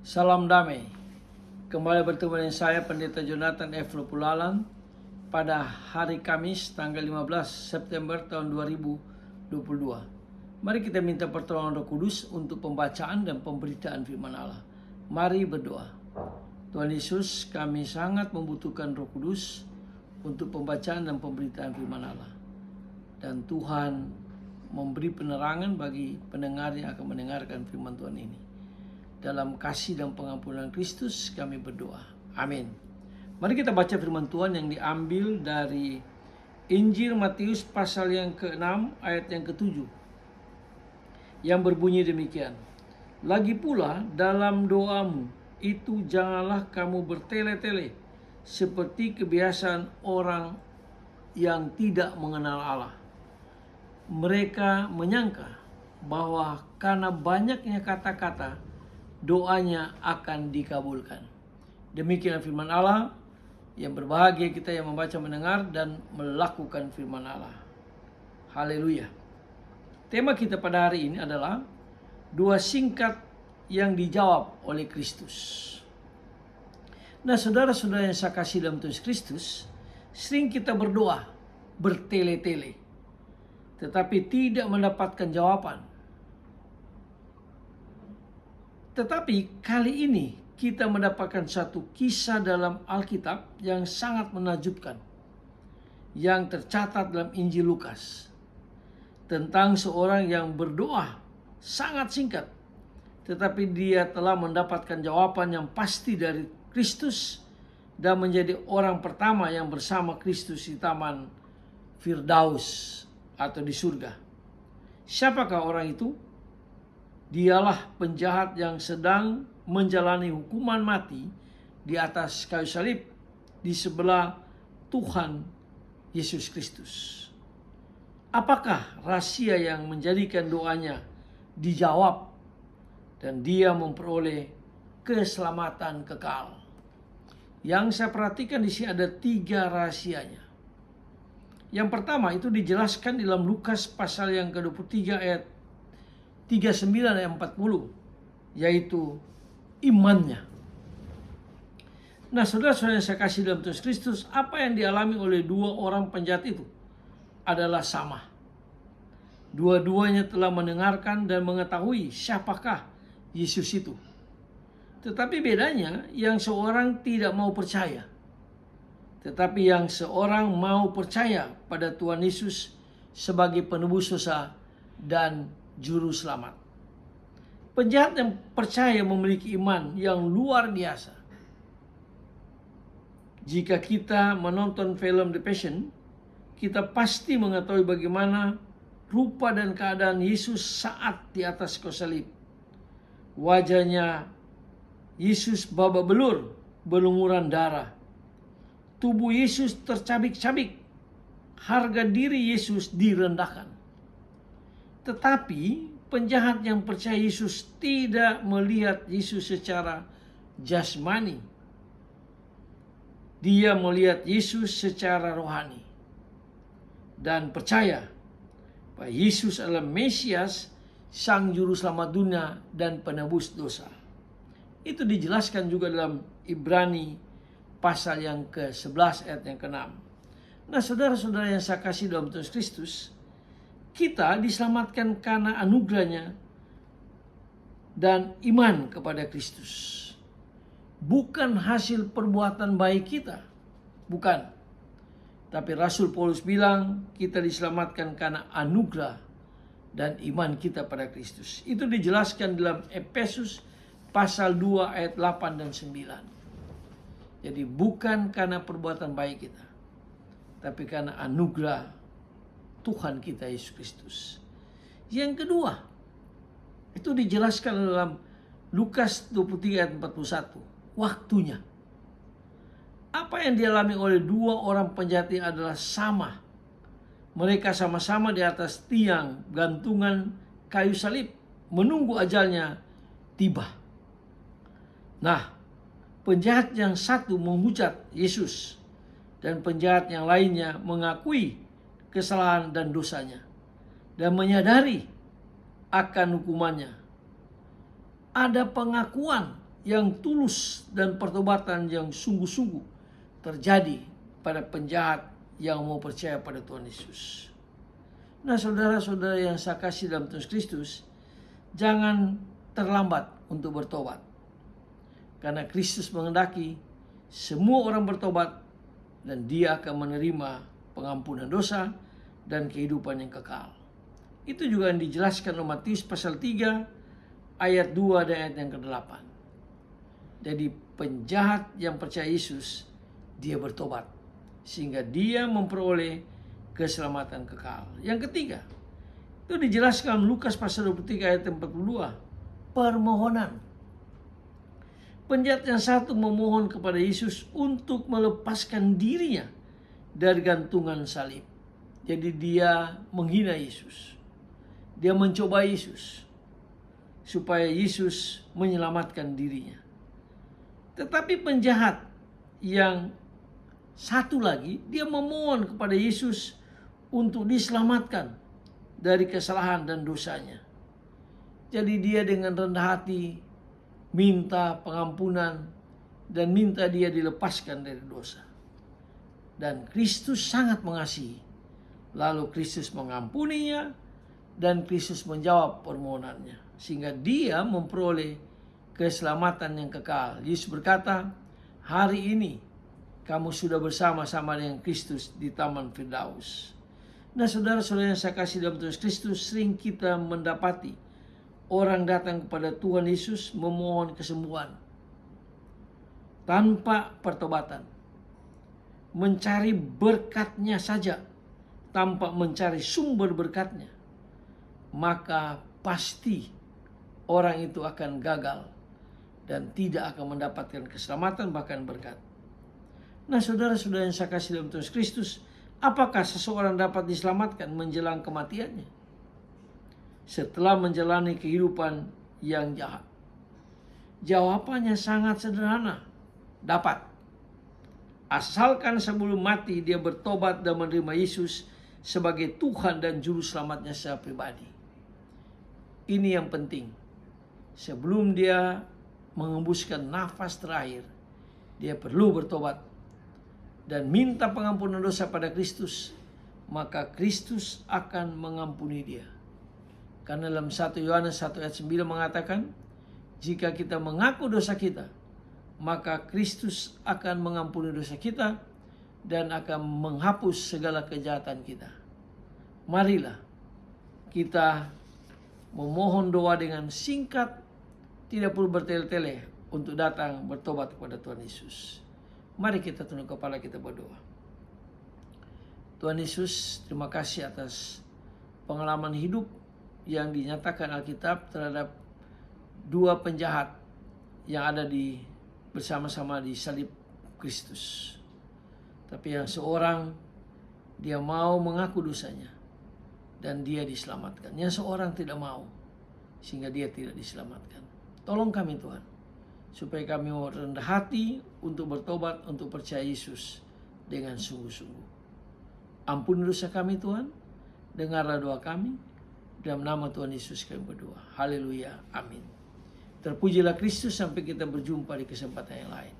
Salam damai. Kembali bertemu dengan saya Pendeta Jonathan F. Lopulalan pada hari Kamis tanggal 15 September tahun 2022. Mari kita minta pertolongan Roh Kudus untuk pembacaan dan pemberitaan firman Allah. Mari berdoa. Tuhan Yesus, kami sangat membutuhkan Roh Kudus untuk pembacaan dan pemberitaan firman Allah. Dan Tuhan memberi penerangan bagi pendengar yang akan mendengarkan firman Tuhan ini. Dalam kasih dan pengampunan Kristus kami berdoa. Amin. Mari kita baca firman Tuhan yang diambil dari Injil Matius pasal yang ke-6 ayat yang ke-7. Yang berbunyi demikian. Lagi pula dalam doamu itu janganlah kamu bertele-tele seperti kebiasaan orang yang tidak mengenal Allah. Mereka menyangka bahwa karena banyaknya kata-kata doanya akan dikabulkan. Demikian firman Allah. Yang berbahagia kita yang membaca, mendengar, dan melakukan firman Allah. Haleluya. Tema kita pada hari ini adalah doa singkat yang dijawab oleh Kristus. Nah, saudara-saudara yang saya kasih dalam Tuhan Kristus, sering kita berdoa bertele-tele, tetapi tidak mendapatkan jawaban. Tetapi kali ini kita mendapatkan satu kisah dalam Alkitab yang sangat menakjubkan, yang tercatat dalam Injil Lukas, tentang seorang yang berdoa sangat singkat, tetapi dia telah mendapatkan jawaban yang pasti dari Kristus dan menjadi orang pertama yang bersama Kristus di Taman Firdaus atau di surga. Siapakah orang itu? Dialah penjahat yang sedang menjalani hukuman mati di atas kayu salib di sebelah Tuhan Yesus Kristus. Apakah rahasia yang menjadikan doanya dijawab dan dia memperoleh keselamatan kekal? Yang saya perhatikan di sini ada 3 rahasianya. Yang pertama itu dijelaskan dalam Lukas pasal yang ke-23 ayat 39 ayat 40, yaitu imannya. Nah, saudara-saudara yang saya kasih dalam Tuhan Kristus, apa yang dialami oleh 2 orang penjahat itu adalah sama. Dua-duanya telah mendengarkan dan mengetahui siapakah Yesus itu. Tetapi bedanya, yang seorang tidak mau percaya. Tetapi yang seorang mau percaya pada Tuhan Yesus sebagai penebus dosa dan Juru Selamat. Penjahat yang percaya memiliki iman yang luar biasa. Jika kita menonton film The Passion, kita pasti mengetahui bagaimana rupa dan keadaan Yesus saat di atas kayu salib. Wajahnya Yesus babak belur, berlumuran darah. Tubuh Yesus tercabik-cabik. Harga diri Yesus direndahkan. Tetapi penjahat yang percaya Yesus tidak melihat Yesus secara jasmani. Dia melihat Yesus secara rohani. Dan percaya bahwa Yesus adalah Mesias, Sang Juru Selamat dunia dan penebus dosa. Itu dijelaskan juga dalam Ibrani pasal yang ke-11 ayat yang ke-6. Nah, saudara-saudara yang saya kasih dalam Tuhan Kristus, kita diselamatkan karena anugerahnya dan iman kepada Kristus. Bukan hasil perbuatan baik kita. Bukan. Tapi Rasul Paulus bilang kita diselamatkan karena anugerah dan iman kita pada Kristus. Itu dijelaskan dalam Efesus pasal 2 ayat 8 dan 9. Jadi bukan karena perbuatan baik kita, tapi karena anugerah Tuhan kita Yesus Kristus. Yang kedua, itu dijelaskan dalam Lukas 23 ayat 41. Waktunya. Apa yang dialami oleh 2 orang penjahat ini adalah sama. Mereka sama-sama di atas tiang gantungan kayu salib, menunggu ajalnya tiba. Nah, penjahat yang satu menghujat Yesus, dan penjahat yang lainnya mengakui kesalahan dan dosanya dan menyadari akan hukumannya. Ada pengakuan yang tulus dan pertobatan yang sungguh-sungguh terjadi pada penjahat yang mau percaya pada Tuhan Yesus. Nah, saudara-saudara yang saya kasih dalam Tuhan Kristus, jangan terlambat untuk bertobat. Karena Kristus menghendaki semua orang bertobat dan Dia akan menerima pengampunan dosa dan kehidupan yang kekal. Itu juga yang dijelaskan oleh Matius pasal 3 ayat 2 dan ayat yang ke-8. Jadi penjahat yang percaya Yesus, dia bertobat sehingga dia memperoleh keselamatan kekal. Yang ketiga, itu dijelaskan Lukas pasal 23 ayat 42, permohonan. Penjahat yang satu memohon kepada Yesus untuk melepaskan dirinya dari gantungan salib. Jadi dia menghina Yesus. Dia mencoba Yesus supaya Yesus menyelamatkan dirinya. Tetapi penjahat yang satu lagi, dia memohon kepada Yesus untuk diselamatkan dari kesalahan dan dosanya. Jadi dia dengan rendah hati minta pengampunan dan minta dia dilepaskan dari dosa. Dan Kristus sangat mengasihi. Lalu Kristus mengampuninya dan Kristus menjawab permohonannya sehingga dia memperoleh keselamatan yang kekal. Yesus berkata, hari ini kamu sudah bersama-sama dengan Kristus di Taman Firdaus. Nah, saudara-saudara yang saya kasih dalam Tuhan Kristus, sering kita mendapati orang datang kepada Tuhan Yesus memohon kesembuhan tanpa pertobatan, mencari berkatnya saja tanpa mencari sumber berkatnya, maka pasti orang itu akan gagal dan tidak akan mendapatkan keselamatan bahkan berkat. Nah, saudara-saudara yang saya kasih dalam Tuhan Kristus, apakah seseorang dapat diselamatkan menjelang kematiannya setelah menjalani kehidupan yang jahat? Jawabannya sangat sederhana, dapat. Asalkan sebelum mati dia bertobat dan menerima Yesus sebagai Tuhan dan Juru Selamatnya secara pribadi. Ini yang penting. Sebelum dia mengembuskan nafas terakhir, dia perlu bertobat dan minta pengampunan dosa pada Kristus, maka Kristus akan mengampuni dia. Karena dalam 1 Yohanes 1 ayat 9 mengatakan, jika kita mengaku dosa kita, maka Kristus akan mengampuni dosa kita dan akan menghapus segala kejahatan kita. Marilah kita memohon doa dengan singkat, tidak perlu bertele-tele untuk datang bertobat kepada Tuhan Yesus. Mari kita tunduk kepala, kita berdoa. Tuhan Yesus, terima kasih atas pengalaman hidup yang dinyatakan Alkitab terhadap dua penjahat yang ada bersama-sama di salib Kristus. Tapi yang seorang dia mau mengaku dosanya dan dia diselamatkan. Yang seorang tidak mau sehingga dia tidak diselamatkan. Tolong kami Tuhan, supaya kami mau rendah hati untuk bertobat, untuk percaya Yesus dengan sungguh-sungguh. Ampuni dosa kami Tuhan, dengarlah doa kami. Dalam nama Tuhan Yesus kami berdoa. Haleluya. Amin. Terpujilah Kristus, sampai kita berjumpa di kesempatan yang lain.